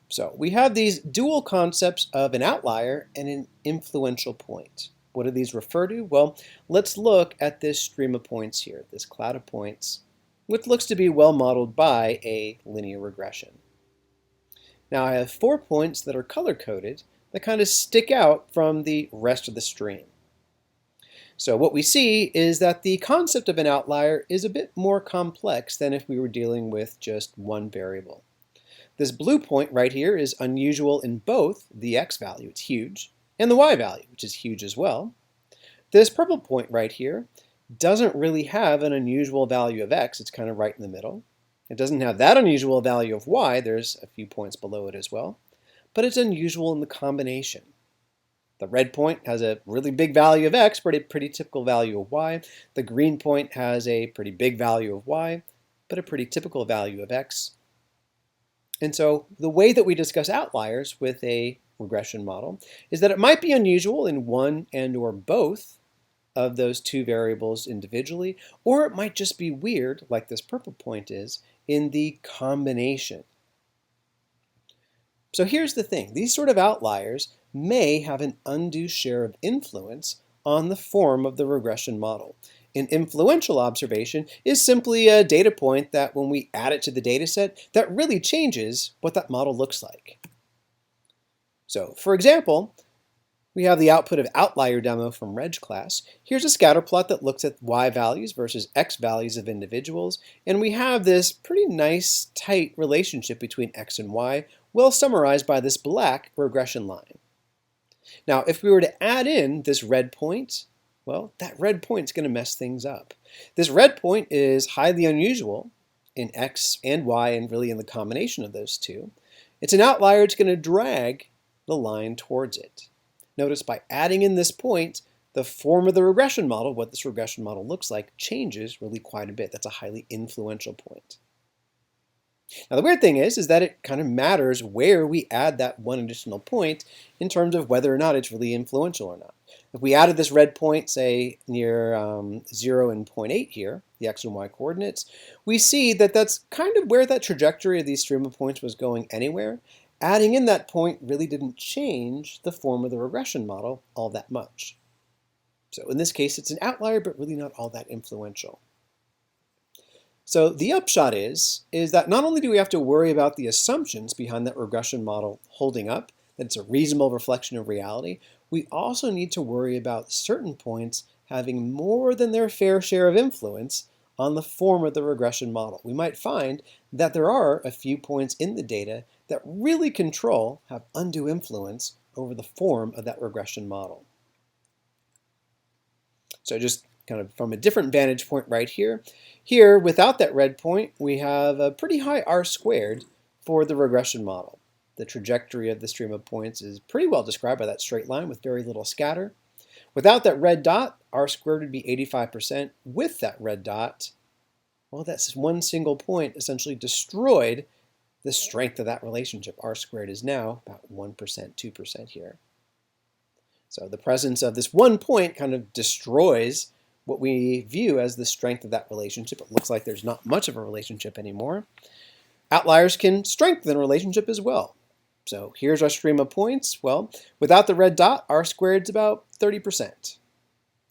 Speaker 1: So we have these dual concepts of an outlier and an influential point. What do these refer to? Well, let's look at this stream of points here, this cloud of points, which looks to be well modeled by a linear regression. Now I have 4 points that are color-coded that kind of stick out from the rest of the stream. So what we see is that the concept of an outlier is a bit more complex than if we were dealing with just one variable. This blue point right here is unusual in both the x value, it's huge, and the y value, which is huge as well. This purple point right here doesn't really have an unusual value of x, it's kind of right in the middle. It doesn't have that unusual value of y, there's a few points below it as well, but it's unusual in the combination. The red point has a really big value of x, but a pretty typical value of y. The green point has a pretty big value of y, but a pretty typical value of x. And so the way that we discuss outliers with a regression model is that it might be unusual in one and or both of those two variables individually, or it might just be weird, like this purple point is, in the combination. So here's the thing, these sort of outliers may have an undue share of influence on the form of the regression model. An influential observation is simply a data point that when we add it to the data set, that really changes what that model looks like. So for example, we have the output of outlier demo from Reg class. Here's a scatter plot that looks at y values versus x values of individuals, and we have this pretty nice tight relationship between x and y, well summarized by this black regression line. Now if we were to add in this red point, well, that red point is going to mess things up. This red point is highly unusual in x and y and really in the combination of those two. It's an outlier, it's going to drag the line towards it. Notice by adding in this point, the form of the regression model, what this regression model looks like, changes really quite a bit. That's a highly influential point. Now the weird thing is that it kind of matters where we add that one additional point in terms of whether or not it's really influential or not. If we added this red point, say near 0 and 0.8 here, the x and y coordinates, we see that that's kind of where that trajectory of these stream of points was going anywhere. Adding in that point really didn't change the form of the regression model all that much. So in this case, it's an outlier, but really not all that influential. So the upshot is that not only do we have to worry about the assumptions behind that regression model holding up, that it's a reasonable reflection of reality, we also need to worry about certain points having more than their fair share of influence on the form of the regression model. We might find that there are a few points in the data that really have undue influence over the form of that regression model. So just kind of from a different vantage point right here. Here, without that red point, we have a pretty high R squared for the regression model. The trajectory of the stream of points is pretty well described by that straight line with very little scatter. Without that red dot, R squared would be 85%. With that red dot, well, that's one single point essentially destroyed the strength of that relationship. R squared is now about 1%, 2% here. So the presence of this one point kind of destroys what we view as the strength of that relationship. It looks like there's not much of a relationship anymore. Outliers can strengthen a relationship as well. So here's our stream of points. Well, without the red dot, R squared is about 30%.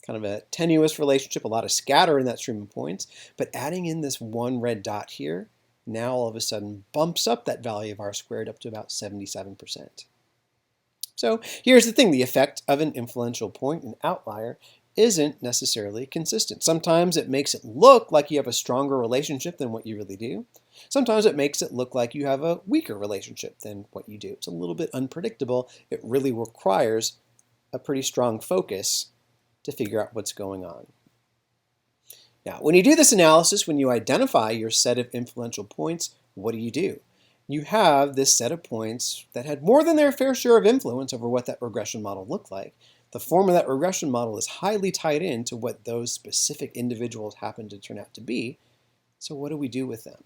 Speaker 1: Kind of a tenuous relationship, a lot of scatter in that stream of points, but adding in this one red dot here, now all of a sudden bumps up that value of R squared up to about 77%. So here's the thing, the effect of an influential point, an outlier, isn't necessarily consistent. Sometimes it makes it look like you have a stronger relationship than what you really do. Sometimes it makes it look like you have a weaker relationship than what you do. It's a little bit unpredictable. It really requires a pretty strong focus to figure out what's going on. Now, when you do this analysis, when you identify your set of influential points, what do? You have this set of points that had more than their fair share of influence over what that regression model looked like. The form of that regression model is highly tied into what those specific individuals happen to turn out to be. So what do we do with them?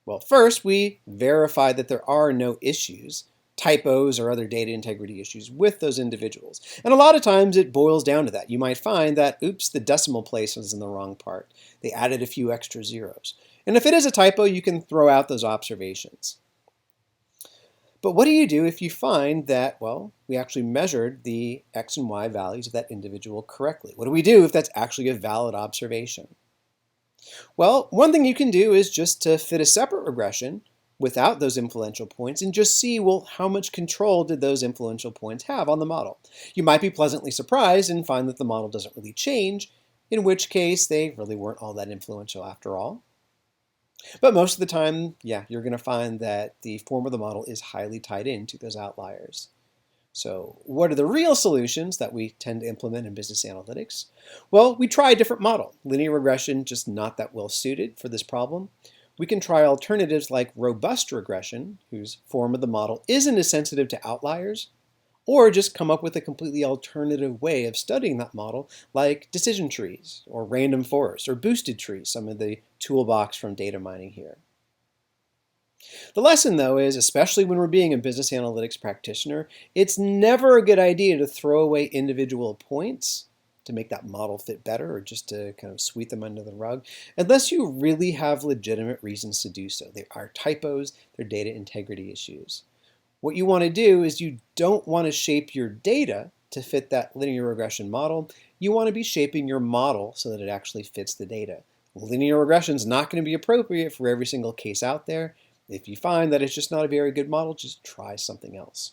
Speaker 1: Well, first we verify that there are no issues, typos or other data integrity issues with those individuals. And a lot of times it boils down to that. You might find that, oops, the decimal place was in the wrong part. They added a few extra zeros. And if it is a typo, you can throw out those observations. But what do you do if you find that, well, we actually measured the X and Y values of that individual correctly? What do we do if that's actually a valid observation? Well, one thing you can do is just to fit a separate regression without those influential points and just see, well, how much control did those influential points have on the model? You might be pleasantly surprised and find that the model doesn't really change, in which case they really weren't all that influential after all. But most of the time, yeah, you're going to find that the form of the model is highly tied into those outliers. So what are the real solutions that we tend to implement in business analytics? Well, we try a different model. Linear regression, just not that well suited for this problem. We can try alternatives like robust regression, whose form of the model isn't as sensitive to outliers, or just come up with a completely alternative way of studying that model, like decision trees, or random forests, or boosted trees, some of the toolbox from data mining here. The lesson, though, is especially when we're being a business analytics practitioner, it's never a good idea to throw away individual points to make that model fit better or just to kind of sweep them under the rug, unless you really have legitimate reasons to do so. They are typos, they're data integrity issues. What you want to do is you don't want to shape your data to fit that linear regression model. You want to be shaping your model so that it actually fits the data. Linear regression is not going to be appropriate for every single case out there. If you find that it's just not a very good model, just try something else.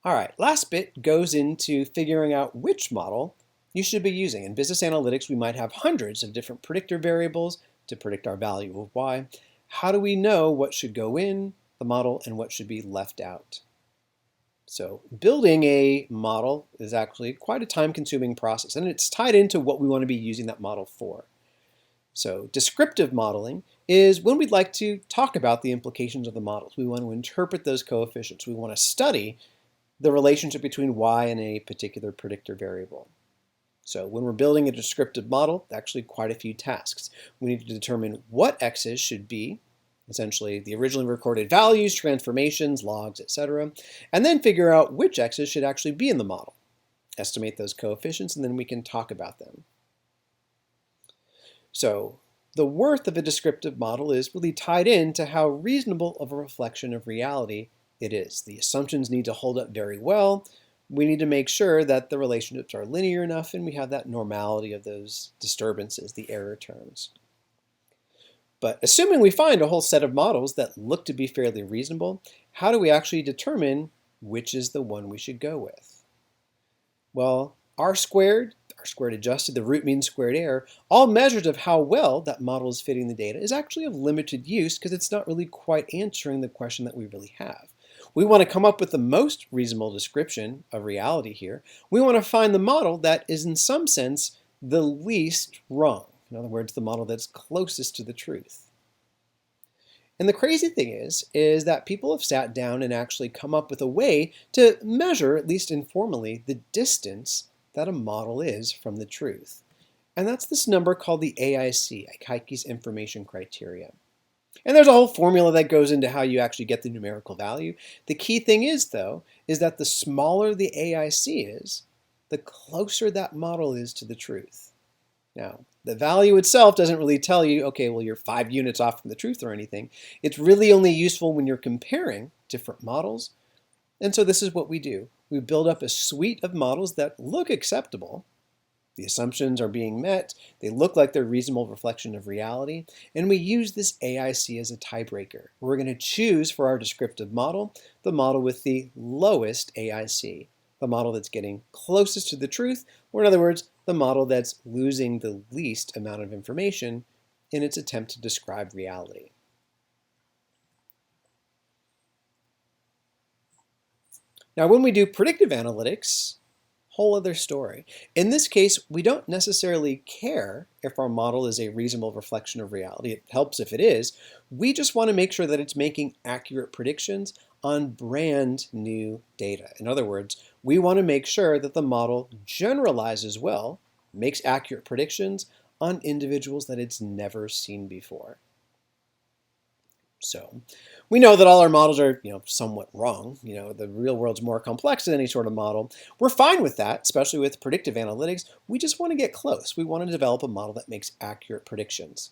Speaker 1: All right, last bit goes into figuring out which model you should be using. In business analytics, we might have hundreds of different predictor variables to predict our value of Y. How do we know what should go in the model and what should be left out? So building a model is actually quite a time-consuming process, and it's tied into what we want to be using that model for. So descriptive modeling is when we'd like to talk about the implications of the models. We want to interpret those coefficients. We want to study the relationship between Y and a particular predictor variable. So when we're building a descriptive model, actually quite a few tasks. We need to determine what X's should be, essentially the originally recorded values, transformations, logs, etc., and then figure out which X's should actually be in the model. Estimate those coefficients, and then we can talk about them. So the worth of a descriptive model is really tied into how reasonable of a reflection of reality it is. The assumptions need to hold up very well. We need to make sure that the relationships are linear enough and we have that normality of those disturbances, the error terms. But assuming we find a whole set of models that look to be fairly reasonable, how do we actually determine which is the one we should go with? Well, R squared adjusted, the root mean squared error, all measures of how well that model is fitting the data is actually of limited use because it's not really quite answering the question that we really have. We want to come up with the most reasonable description of reality here. We want to find the model that is in some sense the least wrong. In other words, the model that's closest to the truth. And the crazy thing is that people have sat down and actually come up with a way to measure, at least informally, the distance that a model is from the truth. And that's this number called the AIC, Ikaiki's Information Criteria. And there's a whole formula that goes into how you actually get the numerical value. The key thing is, though, is that the smaller the AIC is, the closer that model is to the truth. Now, the value itself doesn't really tell you, okay, well, you're 5 units off from the truth or anything. It's really only useful when you're comparing different models. And so this is what we do. We build up a suite of models that look acceptable. The assumptions are being met. They look like they're a reasonable reflection of reality. And we use this AIC as a tiebreaker. We're going to choose for our descriptive model the model with the lowest AIC, the model that's getting closest to the truth, or in other words, the model that's losing the least amount of information in its attempt to describe reality. Now, when we do predictive analytics, whole other story. In this case, we don't necessarily care if our model is a reasonable reflection of reality. It helps if it is. We just want to make sure that it's making accurate predictions on brand new data. In other words, we want to make sure that the model generalizes well makes accurate predictions on individuals that it's never seen before. So we know that all our models are, somewhat wrong. The real world's more complex than any sort of model. We're fine with that, especially with predictive analytics. We just want to get close. We want to develop a model that makes accurate predictions.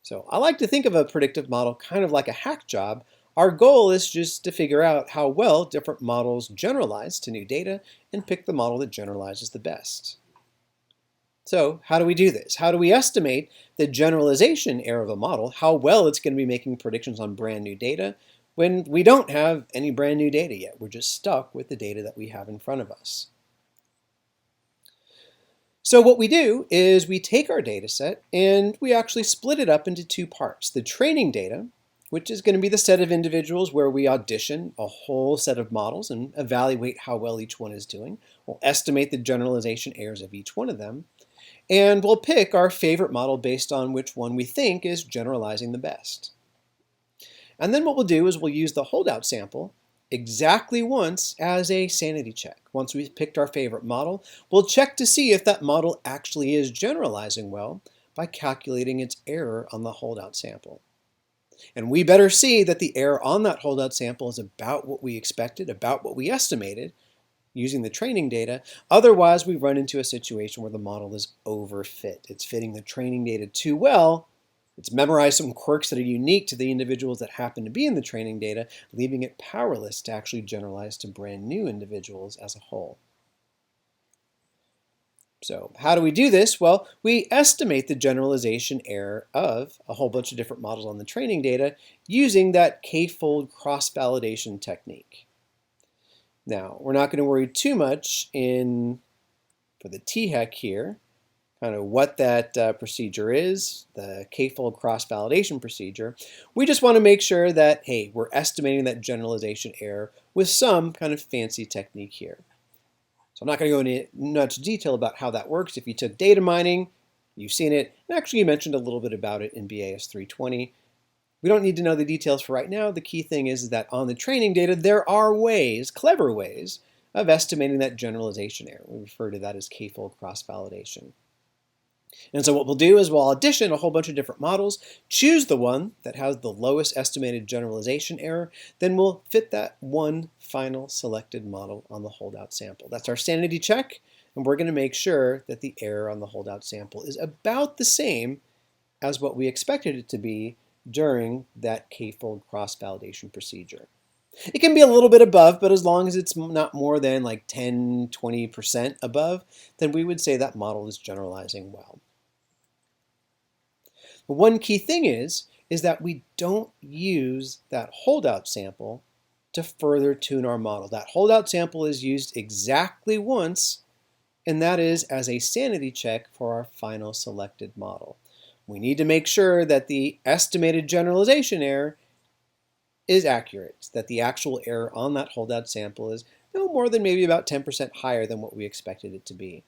Speaker 1: So I like to think of a predictive model kind of like a hack job. Our goal is just to figure out how well different models generalize to new data and pick the model that generalizes the best. So how do we do this? How do we estimate the generalization error of a model, how well it's going to be making predictions on brand new data when we don't have any brand new data yet? We're just stuck with the data that we have in front of us. So what we do is we take our data set and we actually split it up into two parts. The training data, which is going to be the set of individuals where we audition a whole set of models and evaluate how well each one is doing. We'll estimate the generalization errors of each one of them. And we'll pick our favorite model based on which one we think is generalizing the best. And then what we'll do is we'll use the holdout sample exactly once as a sanity check. Once we've picked our favorite model, we'll check to see if that model actually is generalizing well by calculating its error on the holdout sample. And we better see that the error on that holdout sample is about what we expected, about what we estimated, using the training data. Otherwise, we run into a situation where the model is overfit. It's fitting the training data too well. It's memorized some quirks that are unique to the individuals that happen to be in the training data, leaving it powerless to actually generalize to brand new individuals as a whole. So how do we do this? Well, we estimate the generalization error of a whole bunch of different models on the training data using that k-fold cross-validation technique. Now, we're not going to worry too much for the THEC here, kind of what that procedure is, the k-fold cross-validation procedure. We just want to make sure that, hey, we're estimating that generalization error with some kind of fancy technique here. So I'm not going to go into much detail about how that works. If you took data mining, you've seen it. And actually, you mentioned a little bit about it in BAS 320. We don't need to know the details for right now. The key thing is that on the training data, there are ways, clever ways, of estimating that generalization error. We refer to that as k-fold cross-validation. And so what we'll do is we'll audition a whole bunch of different models, choose the one that has the lowest estimated generalization error, then we'll fit that one final selected model on the holdout sample. That's our sanity check, and we're going to make sure that the error on the holdout sample is about the same as what we expected it to be during that k-fold cross-validation procedure. It can be a little bit above, but as long as it's not more than like 10–20% above, then we would say that model is generalizing well. But one key thing is that we don't use that holdout sample to further tune our model. That holdout sample is used exactly once, and that is as a sanity check for our final selected model. We need to make sure that the estimated generalization error is accurate, that the actual error on that holdout sample is no more than maybe about 10% higher than what we expected it to be.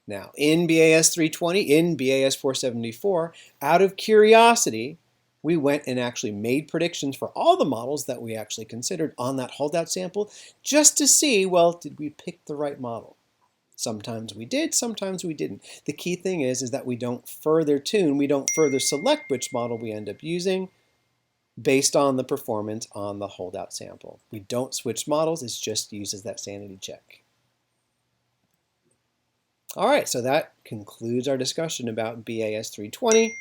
Speaker 1: Now, in BAS 320, in BAS 474, out of curiosity, we went and actually made predictions for all the models that we actually considered on that holdout sample just to see, well, did we pick the right model? Sometimes we did, sometimes we didn't. The key thing is that we don't further tune, we don't further select which model we end up using based on the performance on the holdout sample. We don't switch models, it's just used as that sanity check. All right, so that concludes our discussion about BAS 320.